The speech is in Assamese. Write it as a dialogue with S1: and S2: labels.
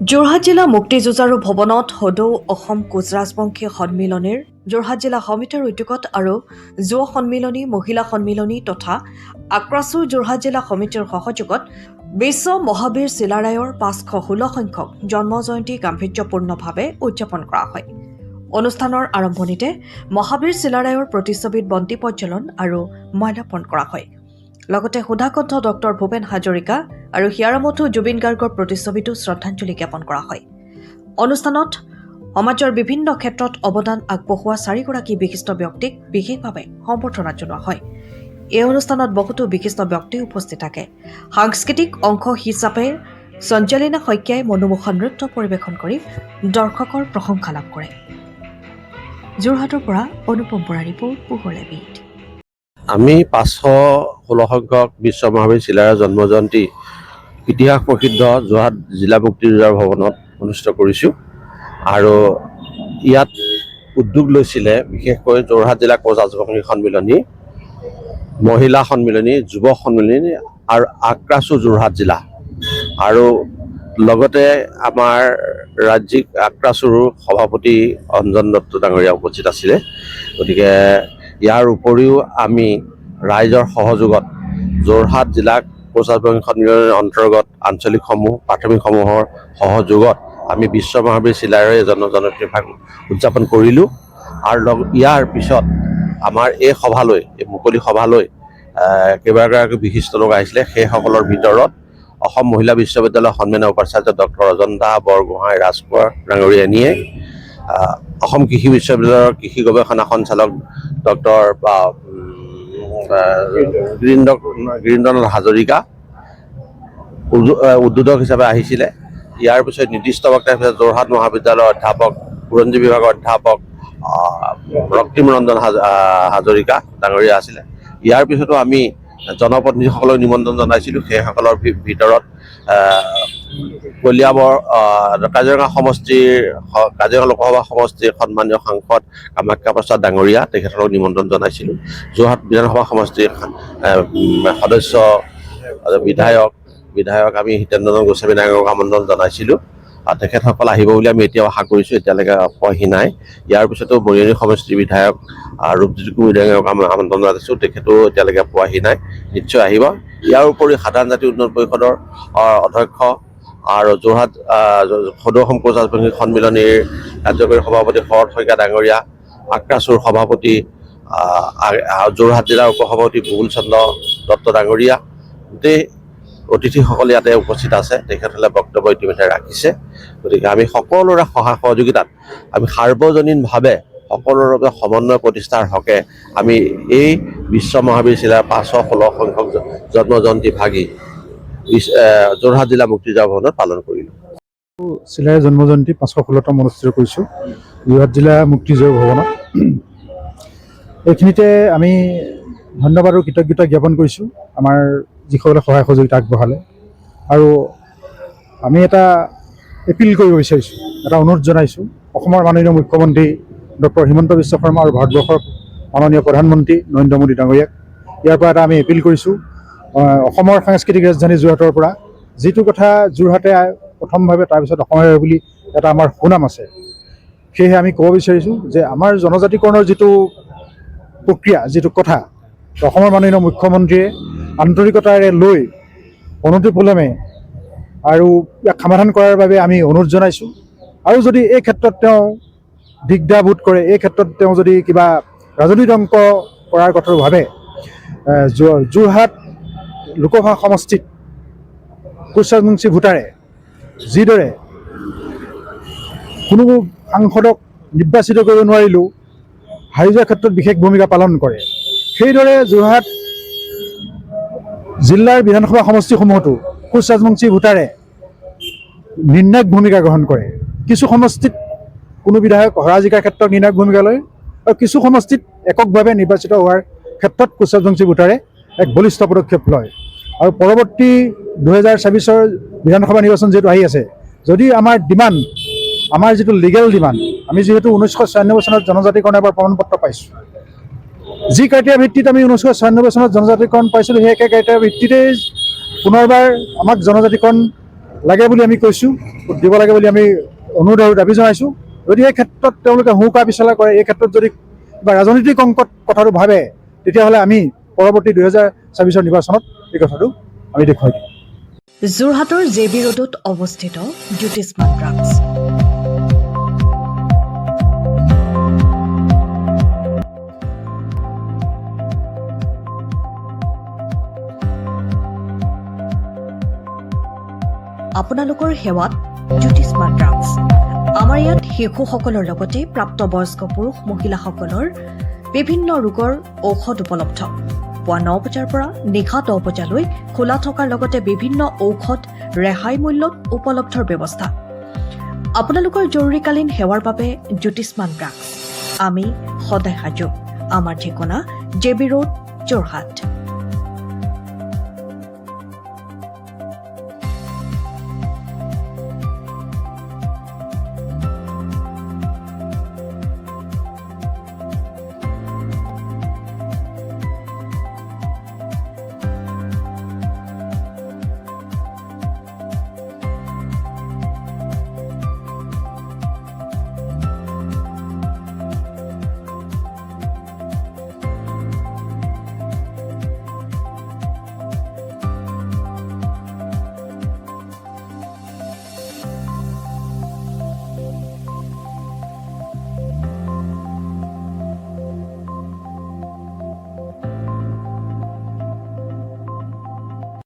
S1: যোৰহাট জিলা মুক্তিযুঁজাৰু ভৱনত সদৌ অসম কোচ ৰাজবংশী সন্মিলনীৰ যোৰহাট জিলা সমিতিৰ উদ্যোগত আৰু যুৱ সন্মিলনী মহিলা সন্মিলনী তথা আক্ৰাছুৰ যোৰহাট জিলা সমিতিৰ সহযোগত বিশ্ব মহাবীৰ চিলাৰায়ৰ ৫১৬ সংখ্যক জন্ম জয়ন্তী গাম্ভীৰ্যপূৰ্ণভাৱে উদযাপন কৰা হয়। অনুষ্ঠানৰ আৰম্ভণিতে মহাবীৰ চিলাৰায়ৰ প্ৰতিচ্ছবিত বন্তি প্ৰজ্বলন আৰু মাল্যাৰ্পণ কৰা হয়। লগতে সুধাকণ্ঠ ডক্টৰ ভূপেন হাজৰিকা আৰু হিয়াৰামঠু জুবিন গাৰ্গৰ প্ৰতিচ্ছবিতো শ্ৰদ্ধাঞ্জলি জ্ঞাপন কৰা হয়। অনুষ্ঠানত সমাজৰ বিভিন্ন ক্ষেত্ৰত অৱদান আগবঢ়োৱা 4গৰাকী বিশিষ্ট ব্যক্তিক বিশেষভাৱে সম্বৰ্ধনা জনোৱা হয়। এই অনুষ্ঠানত বহুতো বিশিষ্ট ব্যক্তি উপস্থিত থাকে। সাংস্কৃতিক অংশ হিচাপে সঞ্চালিনা শইকীয়াই মনোমোহা নৃত্য পৰিৱেশন কৰি দৰ্শকৰ প্ৰশংসা লাভ কৰে। যোৰহাটৰ পৰা অনুপম বৰা ৰিপৰ্ট, পোহৰ লাইভ।
S2: আমি ৫১৬ সংখ্যক বিশ্ব মহাবীৰ চিলাৰায়ৰ জন্ম জয়ন্তী ইতিহাস প্ৰসিদ্ধ যোৰহাট জিলা মুক্তিযুঁজাৰু ভৱনত অনুষ্ঠিত কৰিছোঁ আৰু ইয়াত উদ্যোগ লৈছিলে বিশেষকৈ যোৰহাট জিলা কোচ ৰাজবংশী সন্মিলনী, মহিলা সন্মিলনী, যুৱ সন্মিলনী আৰু আক্ৰাছু যোৰহাট জিলা আৰু লগতে আমাৰ ৰাজ্যিক আক্ৰাছুৰ সভাপতি অঞ্জন দত্ত ডাঙৰীয়া উপস্থিত আছিলে। গতিকে ইয়াৰ উপৰিও আমি ৰাইজৰ সহযোগত যোৰহাট জিলা কোচ ৰাজবংশী সন্মিলনীৰ অন্তৰ্গত আঞ্চলিকসমূহ প্ৰাথমিকসমূহৰ সহযোগত আমি বিশ্ব মহাবীৰ চিলাৰায়ৰ জন্ম জয়ন্তী ভাগ উদযাপন কৰিলোঁ আৰু ইয়াৰ পিছত আমাৰ এই সভালৈ, এই মুকলি সভালৈ কেইবাগৰাকী বিশিষ্ট লোক আহিছিলে। সেইসকলৰ ভিতৰত অসম মহিলা বিশ্ববিদ্যালয়ৰ সন্মানীয় উপাচাৰ্য ডক্টৰ অজন্তা বৰগোহাঁই ৰাজখোৱা ডাঙৰীয়ানীয়ে, অসম কৃষি বিশ্ববিদ্যালয়ৰ কৃষি গৱেষণা সঞ্চালক ডক্টৰ গিৰীন্দ্ৰনাথ হাজৰিকা উদ্বোধক হিচাপে আহিছিলে। ইয়াৰ পিছত নিৰ্দিষ্ট বক্তা হিচাপে যোৰহাট মহাবিদ্যালয়ৰ অধ্যাপক, বুৰঞ্জী বিভাগৰ অধ্যাপক ৰক্তিম ৰঞ্জন হাজৰিকা ডাঙৰীয়া আছিলে। ইয়াৰ পিছতো আমি জনপ্ৰতিনিধিসকলক নিমন্ত্ৰণ জনাইছিলোঁ। সেইসকলৰ ভিতৰত কলিয়াবৰ কাজিৰঙা লোকসভা সমষ্টিৰ সন্মানীয় সাংসদ কামাখ্যা প্ৰসাদ ডাঙৰীয়া, তেখেতসকলক নিমন্ত্ৰণ জনাইছিলোঁ। যোৰহাট বিধানসভা সমষ্টিৰ সদস্য বিধায়ক আমি হিতেন্দ্ৰনাথ গোস্বামী ডাঙৰীয়াক আমন্ত্ৰণ জনাইছিলোঁ। তেখেতসকল আহিব বুলি আমি এতিয়াও আশা কৰিছোঁ, এতিয়ালৈকে পোৱাহি নাই। ইয়াৰ পিছতো মৰিয়নি সমষ্টিৰ বিধায়ক ৰূপজ্যোতি কুমাৰী ডাঙৰীয়াক আমন্ত্ৰণ জনাইছোঁ, তেখেতো এতিয়ালৈকে পোৱাহি নাই, নিশ্চয় আহিব। ইয়াৰ উপৰি সাধাৰণ জাতি উন্নয়ন পৰিষদৰ অধ্যক্ষ আৰু যোৰহাট সদৌ অসম কোচ ৰাজবংশী সন্মিলনীৰ কাৰ্যকৰী সভাপতি শৰৎ শইকীয়া ডাঙৰীয়া, আক্ৰাছুৰ সভাপতি, যোৰহাট জিলাৰ উপসভাপতি বুবুল চন্দ্ৰ দত্ত ডাঙৰীয়া, গোটেই অতিথিসকল ইয়াতে উপস্থিত আছে। তেখেতসকলে বক্তব্য ইতিমধ্যে ৰাখিছে। গতিকে আমি সকলোৰে সহায় সহযোগিতাত আমি সাৰ্বজনীনভাৱে সকলোৰে বাবে সমন্বয় প্ৰতিষ্ঠাৰ হকে আমি এই বিশ্ব মহাবীৰ চিলাৰায়ৰ ৫১৬ সংখ্যক জন্ম জয়ন্তী ভাগি যোৰহাট জিলা মুক্তিযুঁজাৰু ভৱনত পালন কৰিলোঁ।
S3: চিলাৰায়ৰ জন্ম জয়ন্তী ৫১৬তম অনুষ্ঠিত কৰিছোঁ যোৰহাট জিলা মুক্তিযুঁজাৰু ভৱনত। এইখিনিতে আমি ধন্যবাদ আৰু কৃতজ্ঞতা জ্ঞাপন কৰিছোঁ আমাৰ যিসকলে সহায় সহযোগিতা আগবঢ়ালে। আৰু আমি এটা এপিল কৰিব বিচাৰিছোঁ, এটা অনুৰোধ জনাইছোঁ অসমৰ মাননীয় মুখ্যমন্ত্ৰী ডক্টৰ হিমন্ত বিশ্ব শৰ্মা আৰু ভাৰতবৰ্ষৰ মাননীয় প্ৰধানমন্ত্ৰী নৰেন্দ্ৰ মোদী ডাঙৰীয়াক। ইয়াৰ পৰা এটা আমি এপিল কৰিছোঁ অসমৰ সাংস্কৃতিক ৰাজধানী যোৰহাটৰ পৰা, যিটো কথা যোৰহাটে প্ৰথমভাৱে তাৰপিছত অসমৰ বুলি এটা আমাৰ সুনাম আছে। সেয়েহে আমি ক'ব বিচাৰিছোঁ যে আমাৰ জনজাতিকৰণৰ যিটো প্ৰক্ৰিয়া, যিটো কথা অসমৰ মাননীয় মুখ্যমন্ত্ৰীয়ে আন্তৰিকতাৰে লৈ অনতিপলমে আৰু ইয়াক সমাধান কৰাৰ বাবে আমি অনুৰোধ জনাইছোঁ। আৰু যদি এই ক্ষেত্ৰত তেওঁ দিগদাৰবোধ কৰে, এই ক্ষেত্ৰত তেওঁ যদি কিবা ৰাজনৈতিক অংক কৰাৰ কথা ভাবে, যোৰহাট লোকসভা সমষ্টিত কোচ ৰাজবংশী ভোটাৰে যিদৰে কোনো সাংসদক নিৰ্বাচিত কৰিব নোৱাৰিলেও হাৰি যোৱাৰ ক্ষেত্ৰত বিশেষ ভূমিকা পালন কৰে, সেইদৰে যোৰহাট জিলাৰ বিধানসভা সমষ্টিসমূহতো কোচ ৰাজবংশী ভোটাৰে নিৰ্ণায়ক ভূমিকা গ্ৰহণ কৰে। কিছু সমষ্টিত কোনো বিধায়ক হৰা জিকাৰ ক্ষেত্ৰত নিৰ্ণায়ক ভূমিকা লয় আৰু কিছু সমষ্টিত এককভাৱে নিৰ্বাচিত হোৱাৰ ক্ষেত্ৰত কোচ ৰাজবংশী ভোটাৰে এক বলিষ্ঠ পদক্ষেপ লয়। আৰু পৰৱৰ্তী 2024 বিধানসভা নিৰ্বাচন যিহেতু আহি আছে, যদি আমাৰ ডিমাণ্ড, আমাৰ যিটো লিগেল ডিমাণ্ড, আমি যিহেতু 1996 চনত জনজাতিকৰণ এবাৰ প্ৰমাণপত্ৰ পাইছোঁ, যি ক্ৰাইটেৰিয়া ভিত্তিত আমি 1996 চনত জনজাতিকৰণ পাইছিলোঁ, সেই একে ক্ৰাইটেৰিয়া ভিত্তিতেই পুনৰবাৰ আমাক জনজাতিকৰণ লাগে বুলি আমি কৈছোঁ, ভোট দিব লাগে বুলি আমি অনুৰোধ আৰু দাবী জনাইছোঁ। যদি এই ক্ষেত্ৰত তেওঁলোকে হুকা বিচাৰা কৰে, এই ক্ষেত্ৰত যদি কিবা ৰাজনৈতিক অংকত কথাটো ভাবে, তেতিয়াহ'লে আমি পৰৱৰ্তী 2024 নিৰ্বাচনত এই কথাটো আমি দেখুৱাই দিম।
S1: যোৰহাটৰ JB ৰোডত অৱস্থিত জ্যোতিষ্মান ড্ৰাগছ। আপোনালোকৰ সেৱাত জ্যোতিষ্মান ড্ৰাগছ। আমাৰ ইয়াত শিশুসকলৰ লগতে প্ৰাপ্তবয়স্ক পুৰুষ মহিলাসকলৰ বিভিন্ন ৰোগৰ ঔষধ উপলব্ধ। পুৱা 9 বজাৰ পৰা নিশা 10 বজালৈ খোলা থকাৰ লগতে বিভিন্ন ঔষধ ৰেহাই মূল্যত উপলব্ধৰ ব্যৱস্থা। আপোনালোকৰ জৰুৰীকালীন সেৱাৰ বাবে জ্যোতিষ্মান ড্ৰাগছ। আমি সদায় সাজু। আমাৰ ঠিকনা JB ৰোড, যোৰহাট।